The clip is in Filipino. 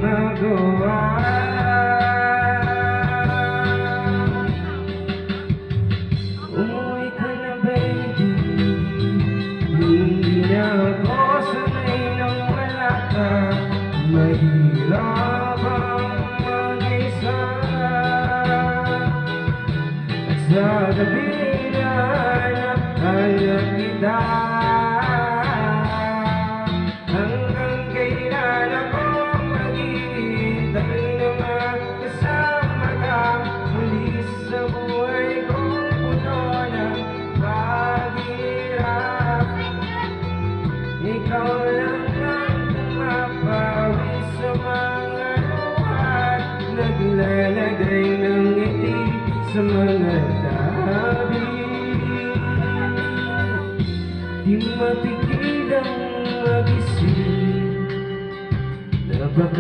magawa. Umuwi ka na baby, hindi na ako sanay nang wala ka. Mahirap ang mag-isa, at sa gabi na hanap kita. Hanggang kailan ako maghihintay na magkasama ka muli sa buhay kong puno ng paghihirap. Ikaw lang ang pumapawi sa mga luhat, naglalagay ng ngiti sa mga labi. Di mapigilang mag-isip na baka